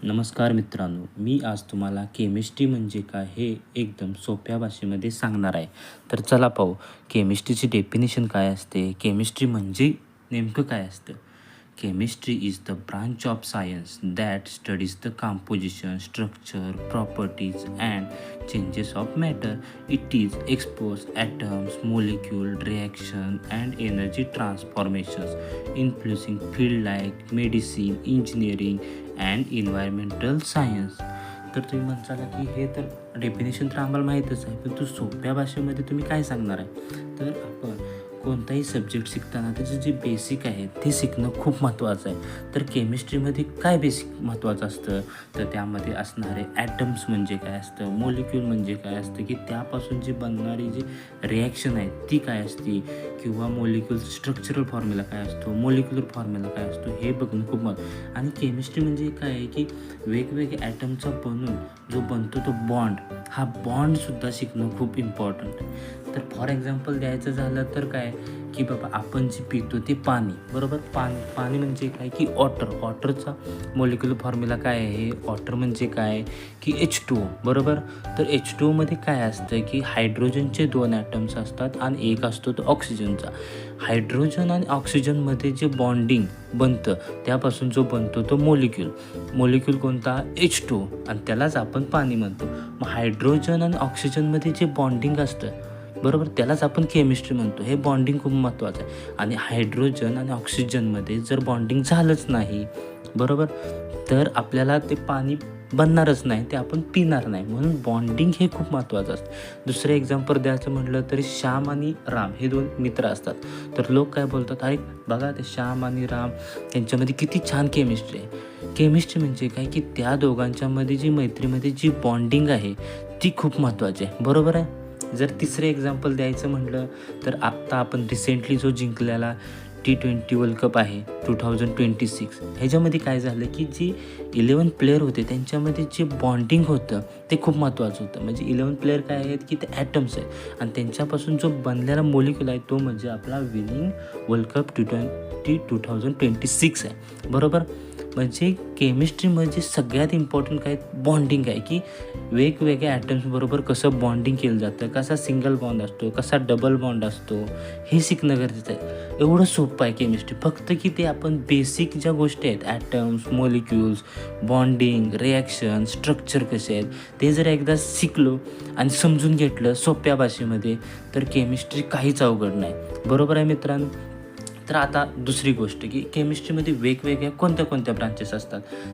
नमस्कार मित्रांनो, मी आज तुम्हाला केमिस्ट्री म्हणजे काय हे एकदम सोप्या भाषेमध्ये सांगणार आहे. तर चला पाहू, केमिस्ट्रीची डेफिनेशन काय असते, केमिस्ट्री म्हणजे नेमकं काय असतं. Chemistry is the branch of science that studies the composition, structure, properties and changes of matter. It is expose atoms, molecule, reaction and energy transformations influencing field like medicine, engineering and environmental science. तर तुम्ही म्हणसाल की हे तर definition तर आम्हाला माहीतच आहे, पण तू सोप्या भाषेमध्ये तुम्ही काय सांगणार आहे. तर आपण कोणताही सब्जेक्ट शिकताना त्याचं जे बेसिक आहे ते शिकणं खूप महत्त्वाचं आहे. तर केमिस्ट्रीमध्ये काय बेसिक महत्त्वाचं असतं, तर त्यामध्ये असणारे ॲटम्स म्हणजे काय असतं, मोलिक्यूल म्हणजे काय असतं, की त्यापासून जी बनणारी जी रिॲक्शन आहे ती काय असते, किंवा मोलिक्यूल स्ट्रक्चरल फॉर्म्युला काय असतो, मोलिक्युलर फॉर्म्युला काय असतो, हे बघणं खूप आणि केमिस्ट्री म्हणजे काय आहे की वेगवेगळे ॲटमचा बनून जो बनतो तो बॉन्ड, हा बॉन्डसुद्धा शिकणं खूप इम्पॉर्टंट आहे. तर फॉर एक्झाम्पल द्यायचं झालं तर काय की बाबा आपण जे पितो ते पाणी, बरोबर. पाणी म्हणजे काय की वॉटरचा मोलिक्युलर फॉर्म्युला काय आहे, वॉटर म्हणजे काय की H2O, बरोबर. तर H2Oमध्ये काय असतं की हायड्रोजनचे 2 ॲटम्स असतात आणि एक असतो तो ऑक्सिजनचा. हायड्रोजन आणि ऑक्सिजनमध्ये जे बॉन्डिंग बनतं त्यापासून जो बनतो तो मोलिक्यूल कोणता, H2O, आणि त्यालाच आपण पाणी म्हणतो. मग हायड्रोजन आणि ऑक्सिजनमध्ये जे बॉन्डिंग असतं, बरोबर, त्यालाच आपण केमिस्ट्री म्हणतो. हे बॉन्डिंग खूप महत्त्वाचं आहे. आणि हायड्रोजन आणि ऑक्सिजनमध्ये जर बॉन्डिंग झालंच नाही, बरोबर, तर आपल्याला ते पाणी बनणारच नाही, ते आपण पिणार नाही. म्हणून बॉन्डिंग हे खूप महत्त्वाचं असतं. दुसरं एक्झाम्पल द्यायचं म्हटलं तर श्याम आणि राम हे 2 मित्र असतात. तर लोक काय बोलतात, अरे बघा ते श्याम आणि राम यांच्यामध्ये किती छान केमिस्ट्री आहे. केमिस्ट्री म्हणजे काय की त्या दोघांच्यामध्ये जी मैत्रीमध्ये जी बॉन्डिंग आहे ती खूप महत्त्वाची आहे, बरोबर आहे. जर तिसरं एक्झाम्पल द्यायचं म्हटलं तर आत्ता आपण रिसेंटली जो जिंकलेला T20 वर्ल्ड कप आहे 2026, ह्याच्यामध्ये काय झालं की जी 11 प्लेयर होते त्यांच्यामध्ये जे बॉन्डिंग होतं ते खूप महत्त्वाचं होतं. म्हणजे 11 प्लेयर काय आहेत की ते ॲटम्स आहेत आणि त्यांच्यापासून जो बनलेला मोलिक्यूल आहे तो म्हणजे आपला विनिंग वर्ल्ड कप T20 2026 आहे, बरोबर. म्हणजे केमिस्ट्रीमध्ये सगळ्यात इम्पॉर्टंट काय बॉन्डिंग आहे, की वेगवेगळ्या ॲटम्सबरोबर कसं बॉन्डिंग केलं जातं, कसा सिंगल बॉन्ड असतो, कसा डबल बॉन्ड असतो, हे शिकणं गरजेचं आहे. एवढं सोपं आहे केमिस्ट्री. फक्त की ते आपण बेसिक ज्या गोष्टी आहेत, atoms, molecules, bonding, reaction, structure कसे आहेत, ते जर एकदा शिकलो आणि समजून घेतलं सोप्या भाषेमध्ये तर केमिस्ट्री काहीच अवघड नाही, बरोबर आहे मित्रांनो. तर आता दुसरी गोष्ट की केमिस्ट्रीमध्ये वेगवेगळ्या कोणत्या ब्रांचेस असतात.